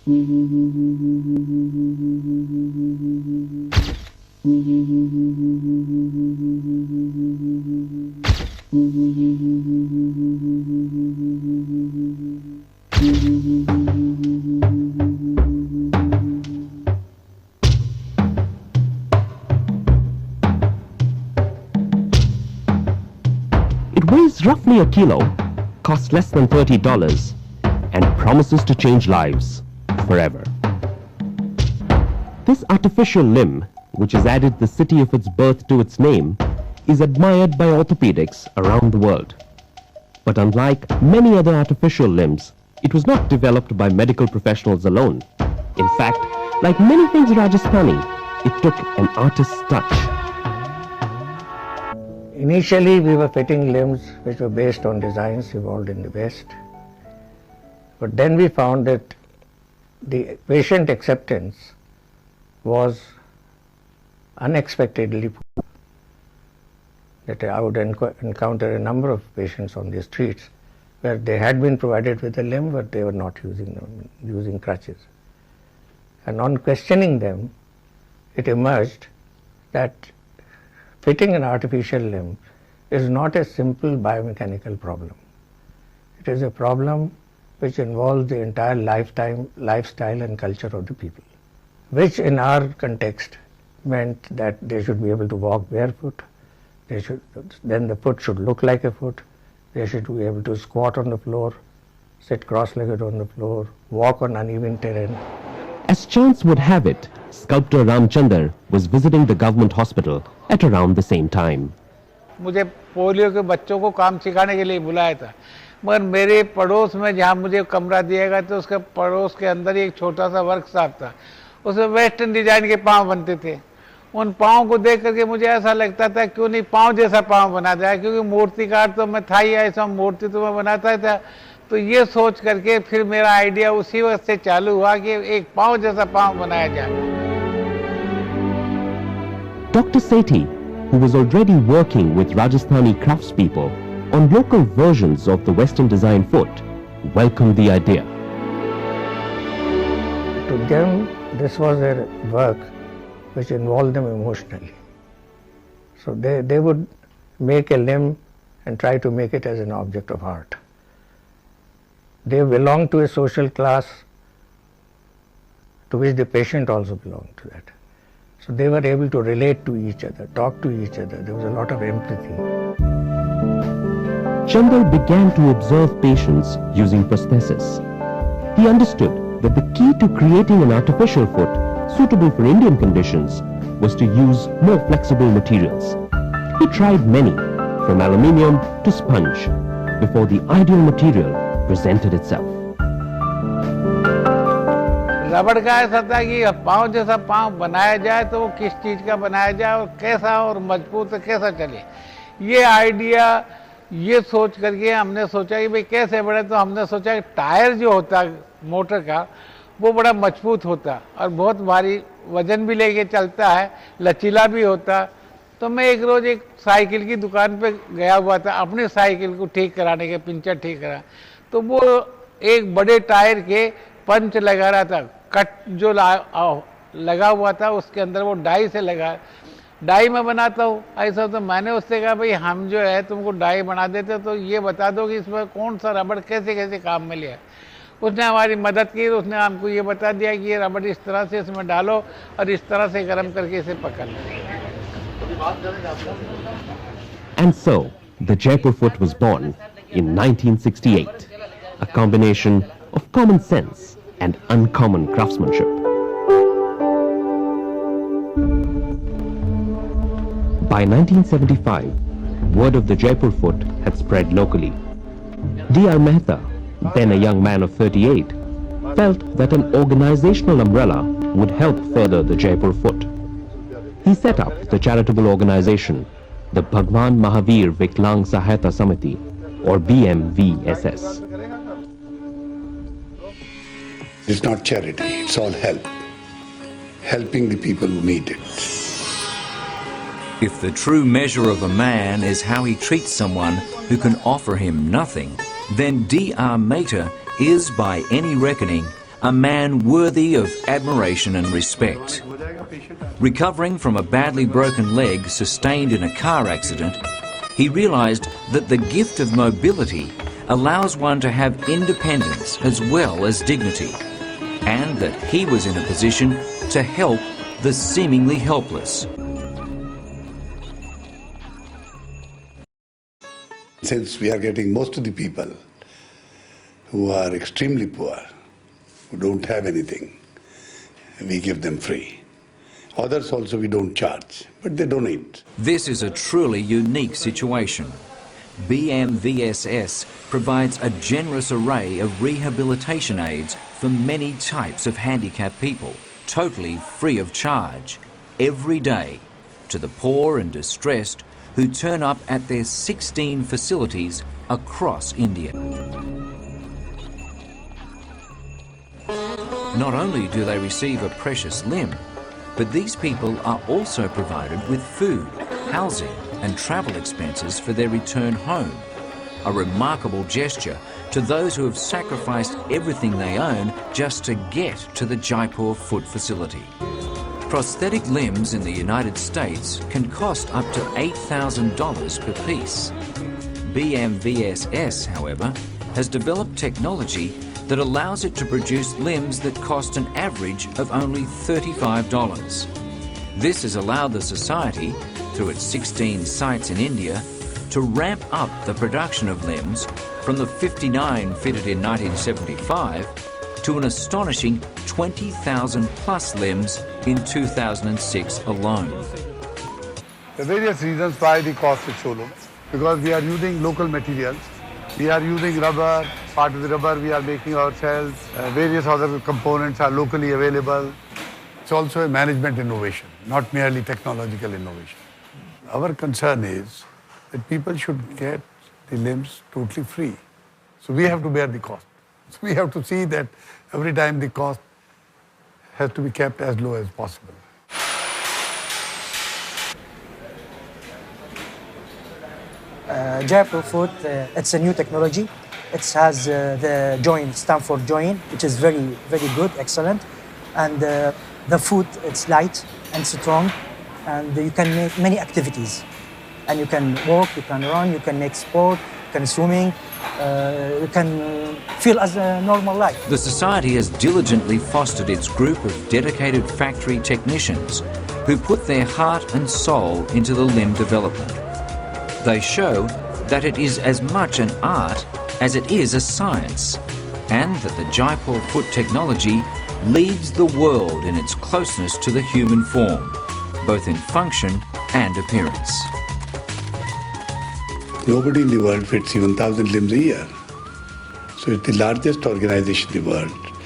It weighs roughly a kilo, costs less than $30, and promises to change lives forever. This artificial limb, which has added the city of its birth to its name, is admired by orthopedics around the world. But unlike many other artificial limbs, it was not developed by medical professionals alone. In fact, like many things Rajasthani, it took an artist's touch. Initially, we were fitting limbs which were based on designs evolved in the West. But then we found that the patient acceptance was unexpectedly poor. That I would encounter a number of patients on the streets where they had been provided with a limb, but they were not using them, using crutches. And on questioning them, it emerged that fitting an artificial limb is not a simple biomechanical problem. It is a problem which involves the entire lifestyle and culture of the people, which in our context meant that they should be able to walk barefoot, then the foot should look like a foot, they should be able to squat on the floor, sit cross-legged on the floor, walk on uneven terrain. As chance would have it, sculptor Ramchandar was visiting the government hospital at around the same time. मुझे polio के बच्चों को काम सिखाने के लिए बुलाया था, मगर मेरे पड़ोस में जहाँ मुझे कमरा दिया गया तो उसके पड़ोस के अंदर एक छोटा सा वर्कशॉप था, उसमें वेस्टर्न डिजाइन के पाँव बनते थे। उन पाँव को देख करके मुझे ऐसा लगता था क्यों नहीं पाँव जैसा पाँव बना जाए, क्योंकि मूर्तिकार तो मैं था ही, ऐसा मूर्ति तो मैं बनाता था। तो ये सोच करके फिर मेरा आइडिया उसी वक्त से चालू हुआ कि एक पाँव जैसा पाँव बनाया जाए। Dr. Sethi, who was already working with Rajasthani craftspeople on local versions of the Western design foot, welcomed the idea. To them, this was a work which involved them emotionally. So they would make a limb and try to make it as an object of art. They belonged to a social class to which the patient also belonged to that. So they were able to relate to each other, talk to each other. There was a lot of empathy. Chandal began to observe patients using prosthesis. He understood that the key to creating an artificial foot suitable for Indian conditions was to use more flexible materials. He tried many, from aluminium to sponge, before the ideal material presented itself. रबड़ का ऐसा था कि पाँव जैसा पाँव बनाया जाए तो वो किस चीज़ का बनाया जाए और कैसा और मजबूत कैसा चले, ये आइडिया ये सोच करके हमने सोचा कि भाई कैसे बने। तो हमने सोचा कि टायर जो होता मोटर का वो बड़ा मजबूत होता और बहुत भारी वजन भी लेके चलता है, लचीला भी होता। तो मैं एक रोज़ एक साइकिल की दुकान पे गया हुआ था अपनी साइकिल को ठीक कराने के, पंचर ठीक करा, तो वो एक बड़े टायर के पंच लगा रहा था, कट जो लगा हुआ था उसके अंदर वो डाई से लगा, डाई में बनाता हूँ ऐसा। तो मैंने उससे कहा भाई हम जो है तुमको डाई बना देते तो ये बता दो कि इसमें कौन सा रबड़ कैसे कैसे काम में लिया। उसने हमारी मदद की, उसने हमको ये बता दिया कि ये रबड़ इस तरह से इसमें डालो और इस तरह से गर्म करके इसे पकड़ लो। And so, the Jaipur Foot was born in 1968, a combination of common sense and uncommon craftsmanship. By 1975, word of the Jaipur Foot had spread locally. D.R. Mehta, then a young man of 38, felt that an organizational umbrella would help further the Jaipur Foot. He set up the charitable organization, the Bhagwan Mahavir Viklang Sahayata Samiti, or BMVSS. It's not charity, it's all help. Helping the people who need it. If the true measure of a man is how he treats someone who can offer him nothing, then D.R. Mehta is, by any reckoning, a man worthy of admiration and respect. Recovering from a badly broken leg sustained in a car accident, he realised that the gift of mobility allows one to have independence as well as dignity, and that he was in a position to help the seemingly helpless. Since we are getting most of the people who are extremely poor, who don't have anything, we give them free. Others also we don't charge, but they donate. This is a truly unique situation. BMVSS provides a generous array of rehabilitation aids for many types of handicapped people, totally free of charge, every day, to the poor and distressed who turn up at their 16 facilities across India. Not only do they receive a precious limb, but these people are also provided with food, housing and travel expenses for their return home. A remarkable gesture to those who have sacrificed everything they own just to get to the Jaipur Foot facility. Prosthetic limbs in the United States can cost up to $8,000 per piece. BMVSS, however, has developed technology that allows it to produce limbs that cost an average of only $35. This has allowed the society, through its 16 sites in India, to ramp up the production of limbs from the 59 fitted in 1975 to an astonishing 20,000 plus limbs in 2006 alone. There are various reasons why the cost is so low. Because we are using local materials. We are using rubber. Part of the rubber we are making ourselves. Various other components are locally available. It's also a management innovation, not merely technological innovation. Our concern is that people should get the limbs totally free. So we have to bear the cost. So we have to see that every time the cost has to be kept as low as possible. Jaipur Foot, it's a new technology. It has the joint, Stanford joint, which is very, very good, excellent. And the foot, it's light and strong, and you can make many activities. And you can walk, you can run, you can make sport, you can swimming, you can feel as a normal life. The Society has diligently fostered its group of dedicated factory technicians who put their heart and soul into the limb development. They show that it is as much an art as it is a science, and that the Jaipur Foot technology leads the world in its closeness to the human form, both in function and appearance. Nobody in the world fits even 1,000 limbs a year. So it's the largest organization in the world,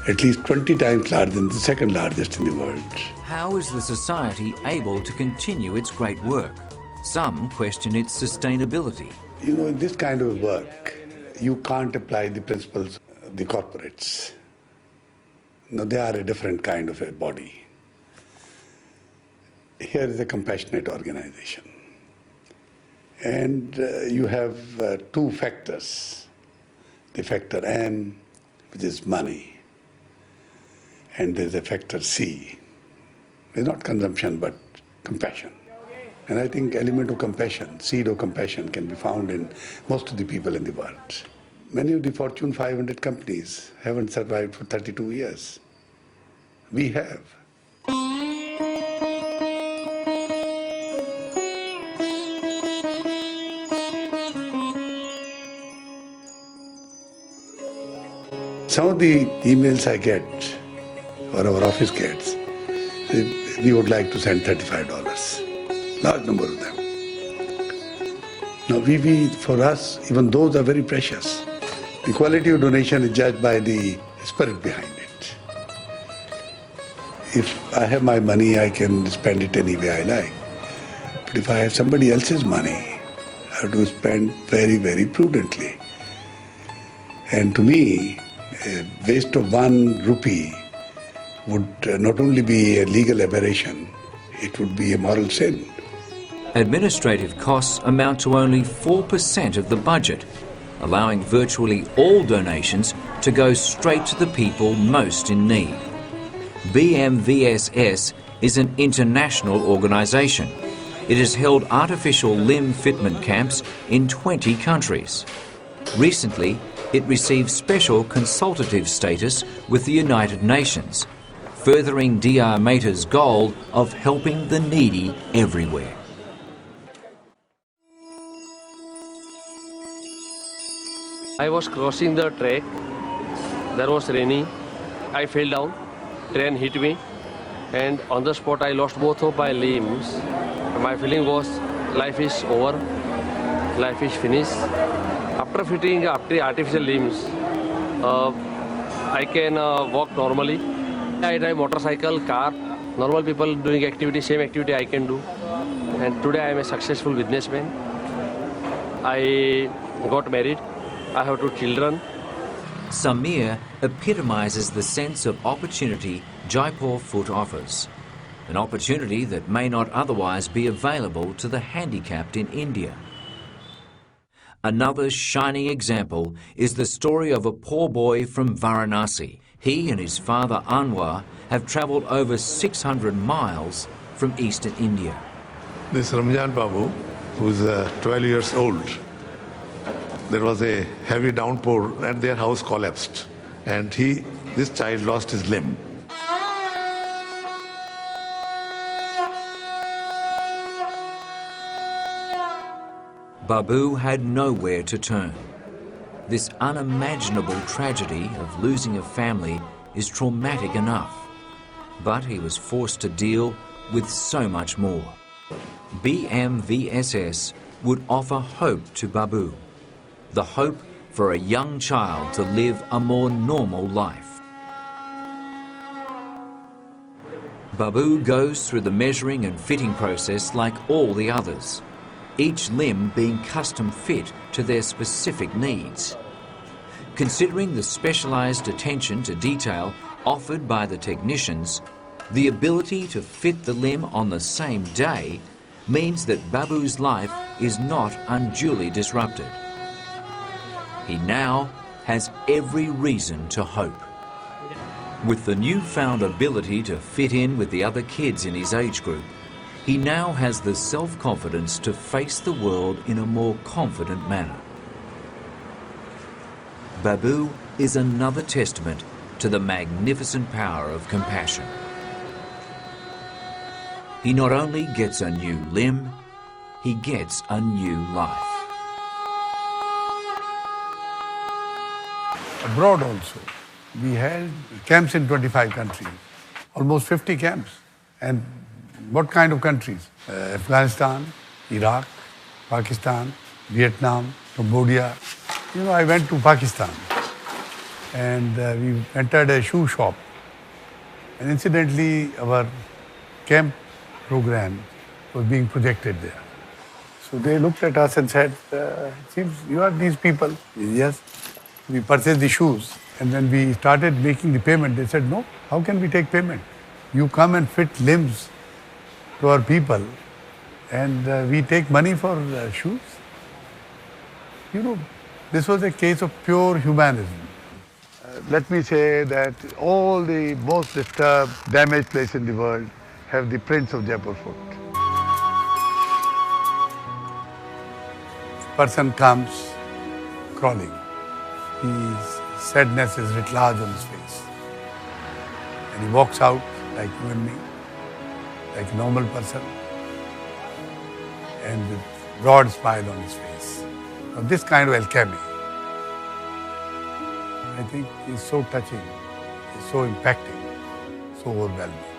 at least 20 times larger than the second largest in the world. How is the Society able to continue its great work? Some question its sustainability. You know, in this kind of work, you can't apply the principles of the corporates. No, they are a different kind of a body. Here is a compassionate organization. And you have two factors. The factor M, which is money, and there's a factor C. It's not consumption, but compassion. And I think element of compassion, seed of compassion can be found in most of the people in the world. Many of the Fortune 500 companies haven't survived for 32 years. We have. Some of the emails I get, or our office gets, we would like to send $35. Large number of them. Now, for us, even those are very precious. The quality of donation is judged by the spirit behind it. If I have my money, I can spend it any way I like. But if I have somebody else's money, I have to spend very, very prudently. And to me, a waste of 1 rupee would not only be a legal aberration, it would be a moral sin. Administrative costs amount to only 4% of the budget, allowing virtually all donations to go straight to the people most in need. BMVSS is an international organisation. It has held artificial limb fitment camps in 20 countries. Recently, it received special consultative status with the United Nations, furthering DR Mehta's goal of helping the needy everywhere. I was crossing the track. There was raining. I fell down. Train hit me. And on the spot, I lost both of my limbs. My feeling was life is over. Life is finished. After fitting artificial limbs, I can walk normally. I drive motorcycle, car. Normal people doing activity, same activity I can do. And today I am a successful businessman. I got married. I have 2 children. Samir epitomises the sense of opportunity Jaipur Foot offers, an opportunity that may not otherwise be available to the handicapped in India. Another shining example is the story of a poor boy from Varanasi. He and his father Anwar have travelled over 600 miles from eastern India. This Ramjan Babu, who is 12 years old, there was a heavy downpour and their house collapsed. And this child lost his limb. Babu had nowhere to turn. This unimaginable tragedy of losing a family is traumatic enough, but he was forced to deal with so much more. BMVSS would offer hope to Babu, the hope for a young child to live a more normal life. Babu goes through the measuring and fitting process like all the others, each limb being custom fit to their specific needs. Considering the specialised attention to detail offered by the technicians, the ability to fit the limb on the same day means that Babu's life is not unduly disrupted. He now has every reason to hope. With the newfound ability to fit in with the other kids in his age group, he now has the self-confidence to face the world in a more confident manner. Babu is another testament to the magnificent power of compassion. He not only gets a new limb, he gets a new life. Abroad also, we held camps in 25 countries, almost 50 camps. And what kind of countries? Afghanistan, Iraq, Pakistan, Vietnam, Cambodia. I went to Pakistan and we entered a shoe shop. And incidentally, our camp program was being projected there. So they looked at us and said, seems you are these people. Yes. We purchased the shoes, and when we started making the payment, they said, no, how can we take payment? You come and fit limbs to our people, and we take money for shoes. This was a case of pure humanism. Let me say that all the most disturbed, damaged places in the world have the prints of Jaipur Foot. Person comes crawling. His sadness is writ large on his face. And he walks out like you and me, like a normal person, and with broad smile on his face. Now, this kind of alchemy, I think, is so touching, is so impacting, so overwhelming.